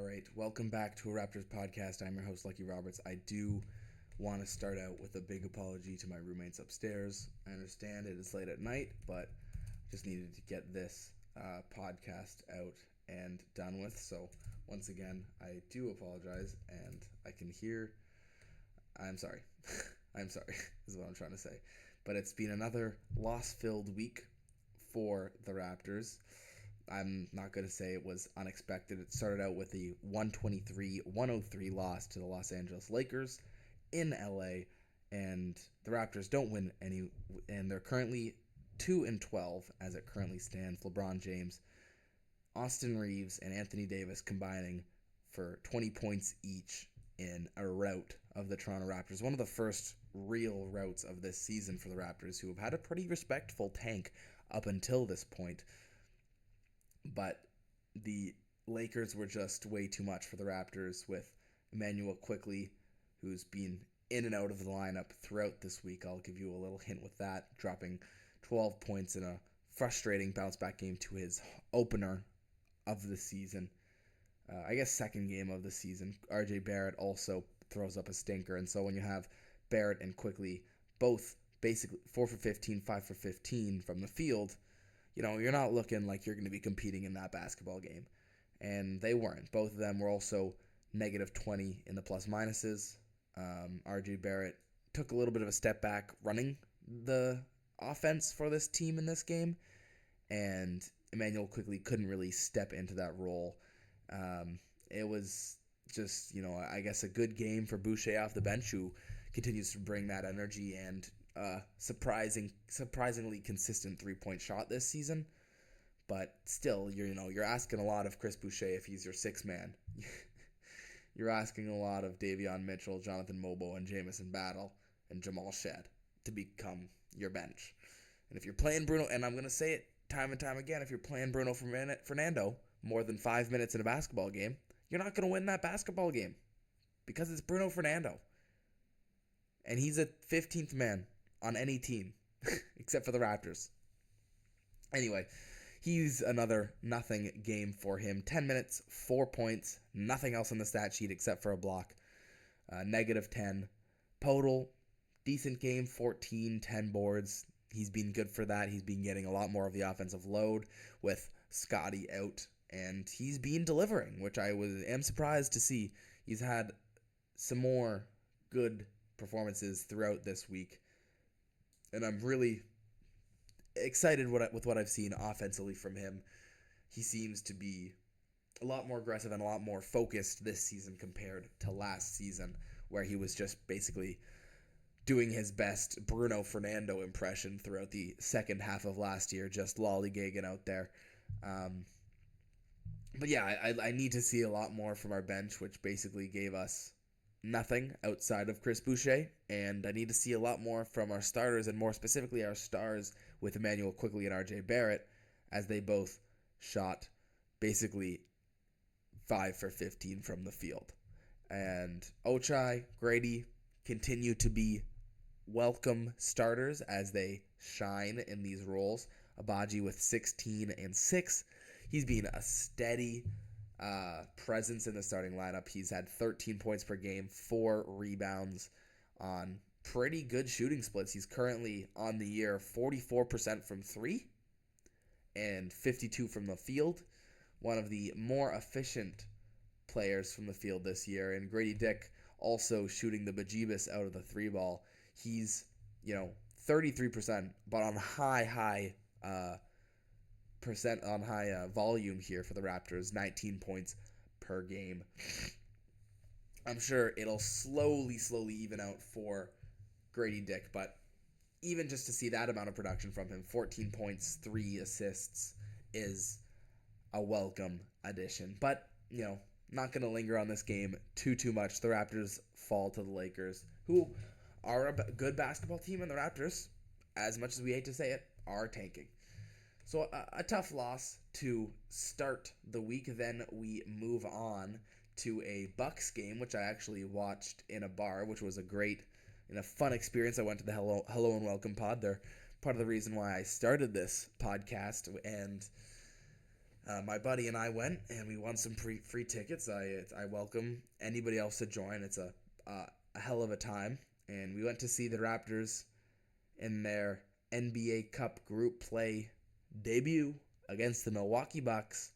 right, welcome back to a Raptors podcast. I'm your host, Lucky Roberts. I do want to start out with a big apology to my roommates upstairs. I understand it is late at night, but just needed to get this podcast out and done with. So, once again, I do apologize, and I can hear. I'm sorry. I'm sorry, is what I'm trying to say. But it's been another loss filled week for the Raptors. I'm not going to say it was unexpected. It started out with a 123-103 loss to the Los Angeles Lakers in LA, and the Raptors don't win any, and they're currently 2-12 as it currently stands. LeBron James, Austin Reeves, and Anthony Davis combining for 20 points each in a rout of the Toronto Raptors. One of the first real routs of this season for the Raptors, who have had a pretty respectful tank up until this point. But the Lakers were just way too much for the Raptors, with Emmanuel Quickley, who's been in and out of the lineup throughout this week. I'll give you a little hint with that, dropping 12 points in a frustrating bounce-back game to his opener of the season. Second game of the season. RJ Barrett also throws up a stinker, and so when you have Barrett and Quickley both basically 4 for 15, 5 for 15 from the field, you're not looking like you're going to be competing in that basketball game. And they weren't. Both of them were also negative 20 in the plus minuses. RJ Barrett took a little bit of a step back running the offense for this team in this game, and Emmanuel Quickley couldn't really step into that role. It was just, a good game for Boucher off the bench, who continues to bring that energy and surprisingly consistent three-point shot this season. But still, you're asking a lot of Chris Boucher if he's your sixth man. You're asking a lot of Davion Mitchell, Jonathan Mobo, and Jamison Battle, and Jamal Shed to become your bench. And if you're playing Bruno, and I'm going to say it time and time again, if you're playing Bruno Fernando more than 5 minutes in a basketball game, you're not going to win that basketball game because it's Bruno Fernando. And he's a 15th man on any team except for the Raptors. Anyway, he's another nothing game for him. 10 minutes, 4 points, nothing else on the stat sheet except for a block. Negative 10. Total, decent game, 14, 10 boards. He's been good for that. He's been getting a lot more of the offensive load with Scotty out, and he's been delivering, which I am surprised to see. He's had some more good performances throughout this week, and I'm really excited with what I've seen offensively from him. He seems to be a lot more aggressive and a lot more focused this season compared to last season, where he was just basically doing his best Bruno Fernando impression throughout the second half of last year, just lollygagging out there. But yeah, I need to see a lot more from our bench, which basically gave us nothing outside of Chris Boucher, and I need to see a lot more from our starters, and more specifically our stars with Emmanuel Quickley and RJ Barrett, as they both shot basically 5 for 15 from the field. And Ochai, Grady continue to be welcome starters as they shine in these roles. Abaji with 16 and 6. He's been a steady presence in the starting lineup. He's had 13 points per game, 4 rebounds on pretty good shooting splits. He's currently on the year 44% from 3 and 52 from the field. One of the more efficient players from the field this year. And Grady Dick also shooting the bejeebus out of the 3 ball. He's, 33%, but on high volume here for the Raptors, 19 points per game. I'm sure it'll slowly even out for Grady Dick, but even just to see that amount of production from him, 14 points, 3 assists, is a welcome addition. But, not going to linger on this game too much. The Raptors fall to the Lakers, who are a good basketball team, and the Raptors, as much as we hate to say it, are tanking. So a tough loss to start the week. Then we move on to a Bucks game, which I actually watched in a bar, which was a great and a fun experience. I went to the Hello and Welcome pod. They're part of the reason why I started this podcast, and My buddy and I went, and we won some free tickets. I welcome anybody else to join. It's a hell of a time, and we went to see the Raptors in their NBA Cup group play debut against the Milwaukee Bucks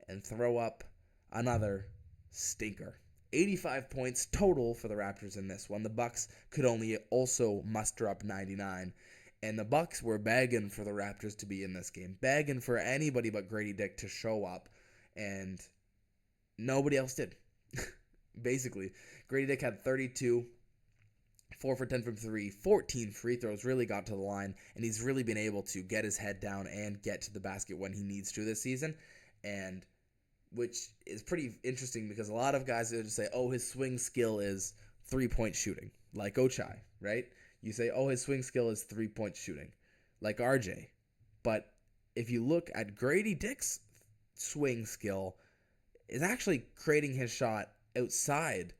and throw up another stinker. 85 points total for the Raptors in this one. The Bucks could only also muster up 99, and the Bucks were begging for the Raptors to be in this game, begging for anybody but Grady Dick to show up, and nobody else did. Basically, Grady Dick had 32, 4 for 10 from 3, 14 free throws, really got to the line, and he's really been able to get his head down and get to the basket when he needs to this season, and which is pretty interesting because a lot of guys will just say, oh, his swing skill is 3-point shooting, like Ochai, right? You say, oh, his swing skill is 3-point shooting, like RJ. But if you look at Grady Dick's swing skill, is actually creating his shot outside,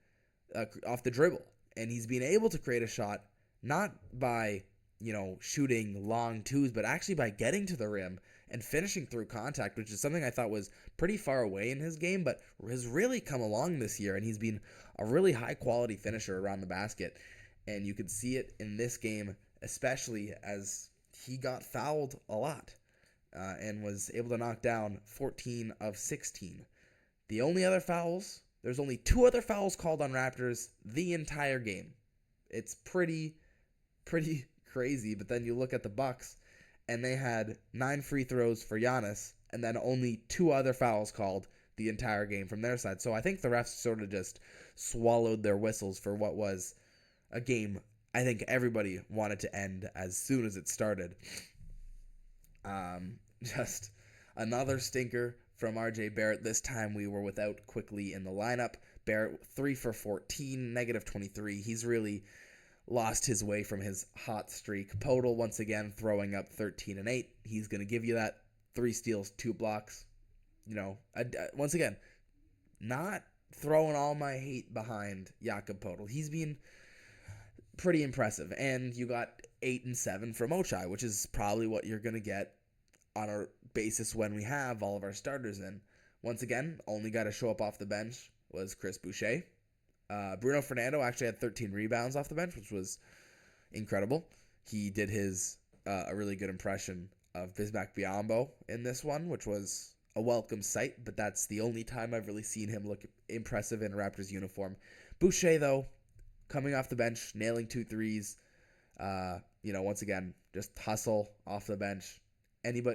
off the dribble. And he's been able to create a shot not by, shooting long twos, but actually by getting to the rim and finishing through contact, which is something I thought was pretty far away in his game, but has really come along this year, and he's been a really high-quality finisher around the basket. And you could see it in this game, especially as he got fouled a lot and was able to knock down 14 of 16. The only other fouls, there's only 2 other fouls called on Raptors the entire game. It's pretty crazy, but then you look at the Bucks, and they had 9 free throws for Giannis, and then only 2 other fouls called the entire game from their side. So I think the refs sort of just swallowed their whistles for what was a game I think everybody wanted to end as soon as it started. Just another stinker from RJ Barrett. This time we were without Quickly in the lineup. Barrett 3 for 14, negative 23. He's really lost his way from his hot streak. Podol once again throwing up 13 and 8. He's going to give you that 3 steals, 2 blocks. Once again, not throwing all my hate behind Jakob Podol. He's been pretty impressive. And you got 8 and 7 from Ochai, which is probably what you're going to get on a basis when we have all of our starters in. Once again, only guy to show up off the bench was Chris Boucher. Bruno Fernando actually had 13 rebounds off the bench, which was incredible. He did a really good impression of Bismack Biyombo in this one, which was a welcome sight, but that's the only time I've really seen him look impressive in a Raptors uniform. Boucher, though, coming off the bench, nailing 2 threes. Once again, just hustle off the bench.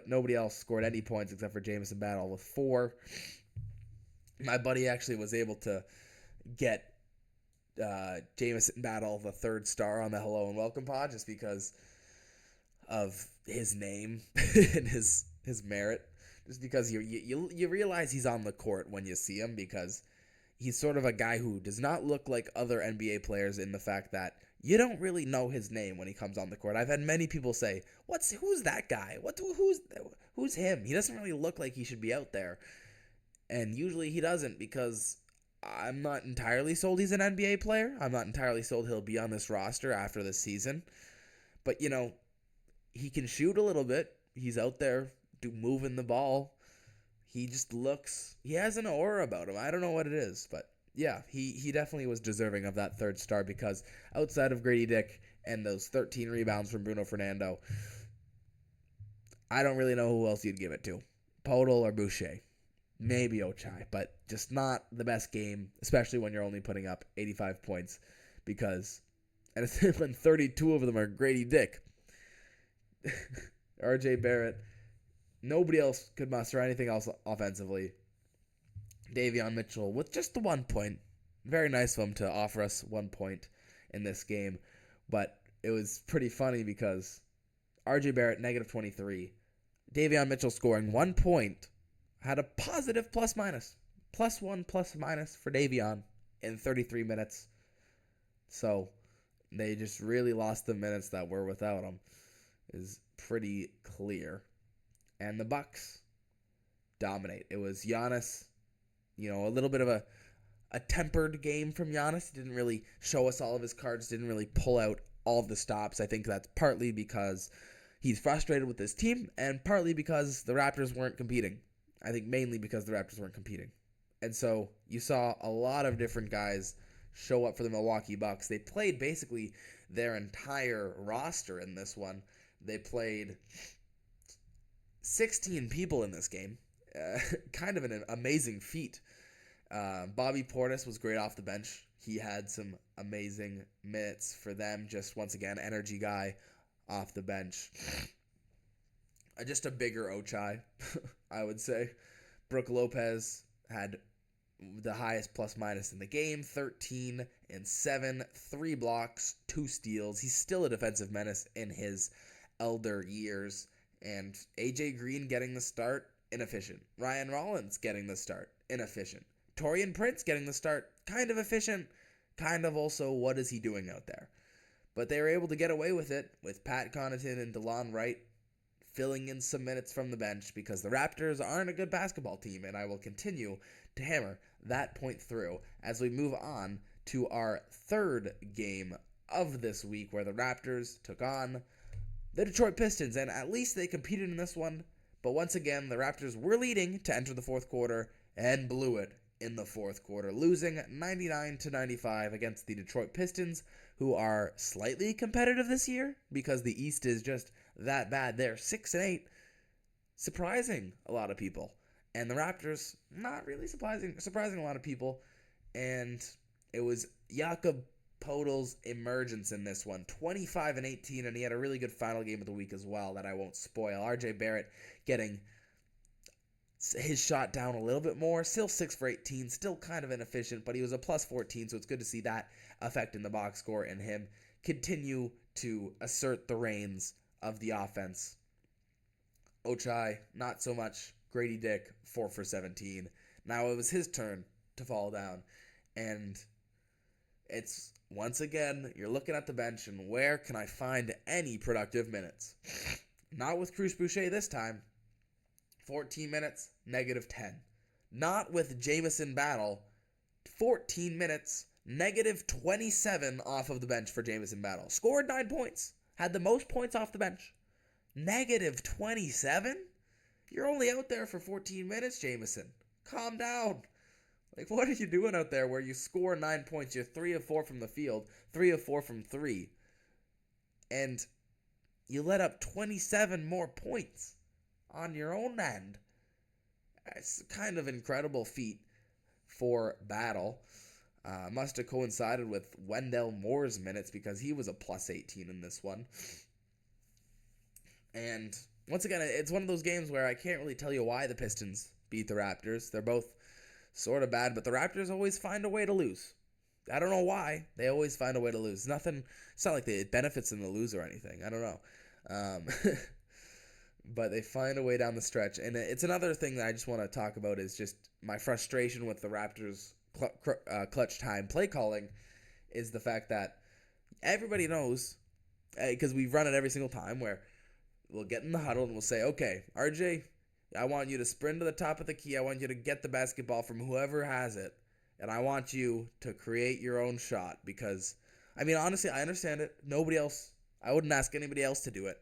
Nobody else scored any points except for Jamison Battle with 4. My buddy actually was able to get Jamison Battle the 3rd star on the Hello and Welcome pod just because of his name and his merit. Just because you realize he's on the court when you see him, because he's sort of a guy who does not look like other NBA players in the fact that you don't really know his name when he comes on the court. I've had many people say, "Who's that guy? Who's him? He doesn't really look like he should be out there." And usually he doesn't, because I'm not entirely sold he's an NBA player. I'm not entirely sold he'll be on this roster after this season. But, he can shoot a little bit. He's out there moving the ball. He has an aura about him. I don't know what it is, but yeah, he definitely was deserving of that 3rd star, because outside of Grady Dick and those 13 rebounds from Bruno Fernando, I don't really know who else you'd give it to. Podol or Boucher. Maybe Ochai, but just not the best game, especially when you're only putting up 85 points, and when 32 of them are Grady Dick. RJ Barrett, nobody else could muster anything else offensively. Davion Mitchell with just the 1 point. Very nice of him to offer us 1 point in this game, but it was pretty funny because RJ Barrett, negative 23. Davion Mitchell scoring 1 point. Had a positive plus-minus. +1 plus-minus for Davion in 33 minutes. So they just really lost the minutes that were without him. Is pretty clear. And the Bucks dominate. It was Giannis, a little bit of a tempered game from Giannis. Didn't really show us all of his cards. Didn't really pull out all of the stops. I think that's partly because he's frustrated with his team, and partly because the Raptors weren't competing. I think mainly because the Raptors weren't competing. And so you saw a lot of different guys show up for the Milwaukee Bucks. They played basically their entire roster in this one. They played 16 people in this game. Kind of an amazing feat. Bobby Portis was great off the bench. He had some amazing minutes for them. Just once again, energy guy off the bench. Just a bigger Ochai, I would say. Brook Lopez had the highest plus minus in the game, 13 and 7, 3 blocks, 2 steals. He's still a defensive menace in his elder years. And AJ Green getting the start, inefficient. Ryan Rollins getting the start, inefficient. Taurean Prince getting the start, kind of efficient, kind of also what is he doing out there. But they were able to get away with it with Pat Connaughton and DeLon Wright filling in some minutes from the bench because the Raptors aren't a good basketball team, and I will continue to hammer that point through as we move on to our third game of this week where the Raptors took on the Detroit Pistons, and at least they competed in this one. But once again, the Raptors were leading to enter the fourth quarter and blew it in the fourth quarter, losing 99-95 against the Detroit Pistons, who are slightly competitive this year because the East is just that bad. They're 6-8, surprising a lot of people. And the Raptors, not really surprising a lot of people. And it was Jakob Poeltl's emergence in this one, 25-18, and he had a really good final game of the week as well that I won't spoil. RJ Barrett getting his shot down a little bit more, still 6 for 18, still kind of inefficient, but he was a plus 14, so it's good to see that effect in the box score and him continue to assert the reins of the offense. Ochai, not so much. Grady Dick, 4 for 17. Now it was his turn to fall down, and it's, once again, you're looking at the bench, and where can I find any productive minutes? Not with Cruz Boucher this time. 14 minutes, -10. Not with Jamison Battle. 14 minutes, -27 off of the bench for Jamison Battle. Scored 9 points. Had the most points off the bench. -27? You're only out there for 14 minutes, Jamison. Calm down. Like, what are you doing out there where you score 9 points? You're 3 of 4 from the field, 3 of 4 from 3. And you let up 27 more points on your own end. It's kind of incredible feat for Battle. Must have coincided with Wendell Moore's minutes because he was a plus 18 in this one. And once again, it's one of those games where I can't really tell you why the Pistons beat the Raptors. They're both sort of bad, but the Raptors always find a way to lose. I don't know why. They always find a way to lose. It's not like it benefits them to lose or anything. I don't know. But they find a way down the stretch. And it's another thing that I just want to talk about is just my frustration with the Raptors' clutch time play calling is the fact that everybody knows, because we run it every single time, where we'll get in the huddle and we'll say, okay, RJ, I want you to sprint to the top of the key. I want you to get the basketball from whoever has it. And I want you to create your own shot because, I mean, honestly, I understand it. I wouldn't ask anybody else to do it.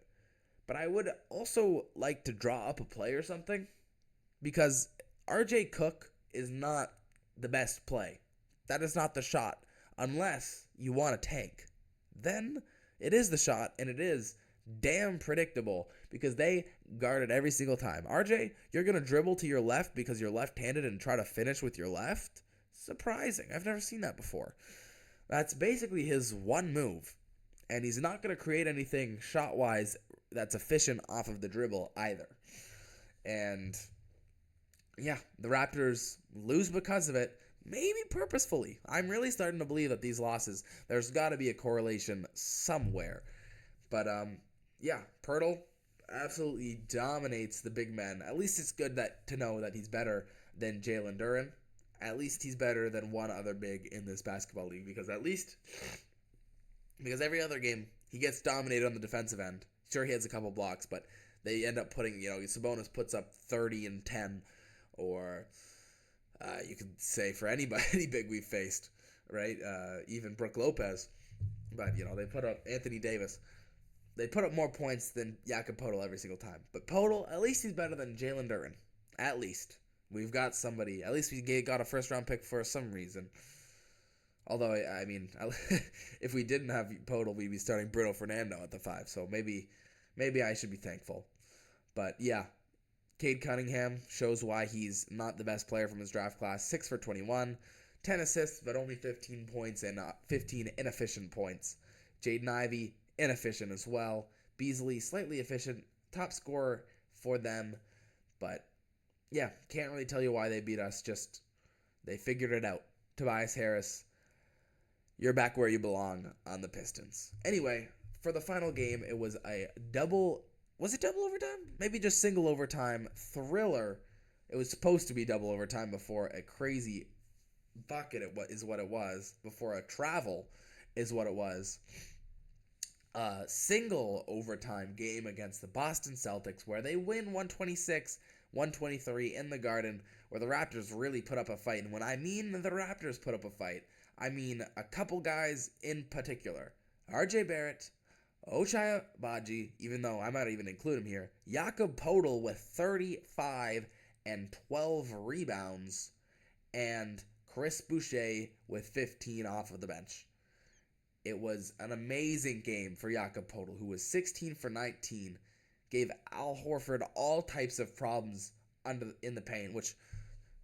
But I would also like to draw up a play or something because RJ Cook is not the best play. That is not the shot unless you want to tank. Then it is the shot, and it is damn predictable because they guard it every single time. RJ, you're going to dribble to your left because you're left-handed and try to finish with your left? Surprising. I've never seen that before. That's basically his one move, and he's not going to create anything shot-wise that's efficient off of the dribble either. And yeah, the Raptors lose because of it, maybe purposefully. I'm really starting to believe that these losses, there's got to be a correlation somewhere. But yeah, Poeltl absolutely dominates the big men. At least it's good to know that he's better than Jalen Duren. At least he's better than one other big in this basketball league because every other game he gets dominated on the defensive end. Sure, he has a couple blocks, but they end up putting, Sabonis puts up 30 and 10, or you could say for any big we've faced, right? Even Brook Lopez, but they put up Anthony Davis. They put up more points than Jakob Poeltl every single time. But Poeltl, at least he's better than Jalen Duren. At least. We've got somebody. At least we got a first-round pick for some reason. Although, I mean, if we didn't have Podol, we'd be starting Bruno Fernando at the 5. So maybe I should be thankful. But yeah, Cade Cunningham shows why he's not the best player from his draft class. 6 for 21, 10 assists, but only 15 points and 15 inefficient points. Jaden Ivey, inefficient as well. Beasley, slightly efficient. Top scorer for them. But yeah, can't really tell you why they beat us. Just they figured it out. Tobias Harris, you're back where you belong on the Pistons. Anyway, for the final game, it was a double... Was it double overtime? Maybe just single overtime thriller. It was supposed to be double overtime before a crazy bucket is what it was. Before a travel is what it was. A single overtime game against the Boston Celtics where they win 126-123 in the Garden, where the Raptors really put up a fight. And when I mean the Raptors put up a fight, I mean a couple guys in particular. RJ Barrett, Ochai Agbaji, even though I might even include him here, Jakob Poeltl with 35 and 12 rebounds, and Chris Boucher with 15 off of the bench. It was an amazing game for Jakob Poeltl, who was 16 for 19, gave Al Horford all types of problems in the paint, which,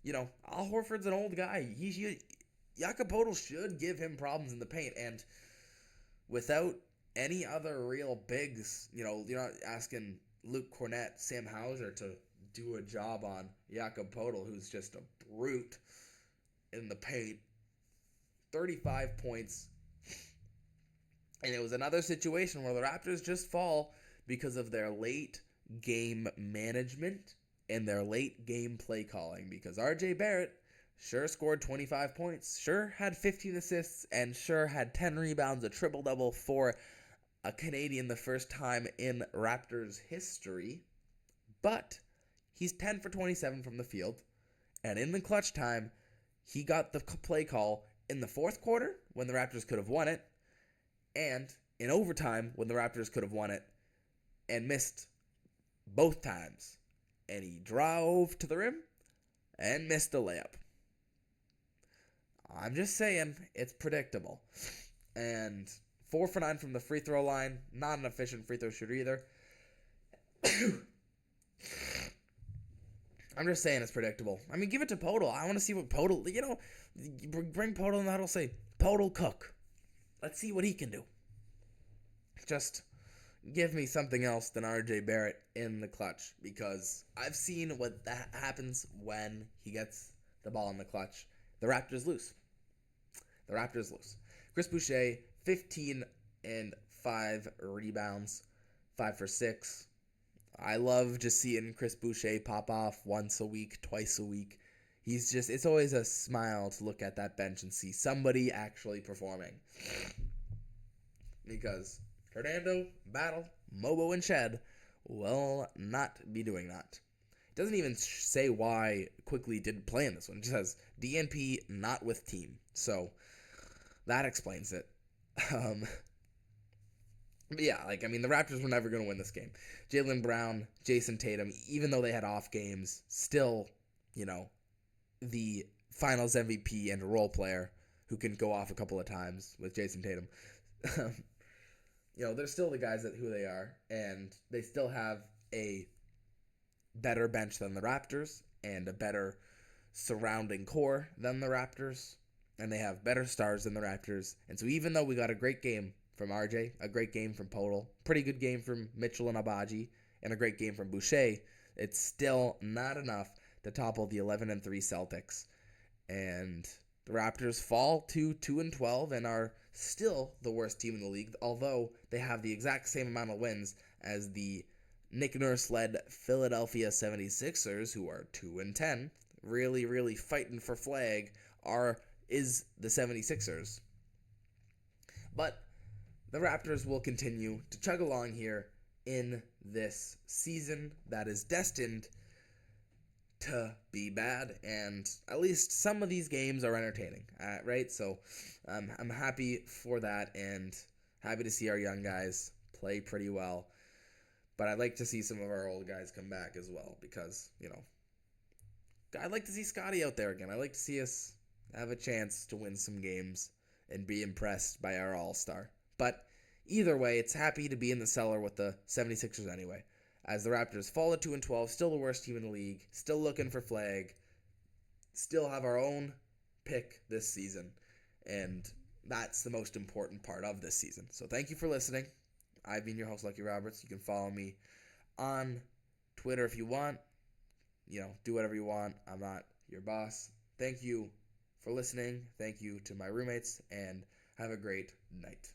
you know, Al Horford's an old guy. Jakob Poeltl should give him problems in the paint, and without any other real bigs, you know, you're not asking Luke Cornett, Sam Hauser to do a job on Jakob Poeltl, who's just a brute in the paint. 35 points. And it was another situation where the Raptors just fall because of their late game management and their late game play calling. Because RJ Barrett sure scored 25 points, sure had 15 assists, and sure had 10 rebounds, a triple-double for a Canadian the first time in Raptors history. But he's 10 for 27 from the field. And in the clutch time, he got the play call in the fourth quarter when the Raptors could have won it, and in overtime when the Raptors could have won it, and missed both times. And he drove to the rim and missed a layup. I'm just saying, it's predictable. And 4 for 9 from the free throw line. Not an efficient free throw shooter either. I'm just saying it's predictable. I mean, give it to Podol. I want to see what Podol, you know, bring Podol in the huddle, say, Podol cook. Let's see what he can do. Just give me something else than RJ Barrett in the clutch, because I've seen what that happens when he gets the ball in the clutch. The Raptors lose. Chris Boucher, 15 and 5 rebounds, 5 for 6. I love just seeing Chris Boucher pop off once a week, twice a week. It's always a smile to look at that bench and see somebody actually performing. Because Fernando, Battle, Mobo, and Shed will not be doing that. It doesn't even say why Quickly didn't play in this one. It just says DNP not with team. So that explains it. But yeah, the Raptors were never going to win this game. Jaylen Brown, Jason Tatum, even though they had off games, still, the finals MVP and a role player who can go off a couple of times with Jason Tatum. They're still the guys who they are, and they still have a better bench than the Raptors and a better surrounding core than the Raptors, and they have better stars than the Raptors. And so even though we got a great game from RJ, a great game from Podol, pretty good game from Mitchell and Agbaji, and a great game from Boucher, it's still not enough to topple the 11-3 Celtics. And the Raptors fall to 2-12 and are still the worst team in the league, although they have the exact same amount of wins as the Nick Nurse-led Philadelphia 76ers, who are 2-10, really, really fighting for flag, is the 76ers. But the Raptors will continue to chug along here in this season that is destined to be bad, and at least some of these games are entertaining, right? So I'm happy for that and happy to see our young guys play pretty well. But I'd like to see some of our old guys come back as well because, I'd like to see Scotty out there again. I'd like to see us have a chance to win some games and be impressed by our all-star. But either way, it's happy to be in the cellar with the 76ers anyway, as the Raptors fall to 2-12, still the worst team in the league, still looking for flag, still have our own pick this season, and that's the most important part of this season. So thank you for listening. I've been your host, Lucky Roberts. You can follow me on Twitter if you want. Do whatever you want. I'm not your boss. Thank you for listening. Thank you to my roommates, and have a great night.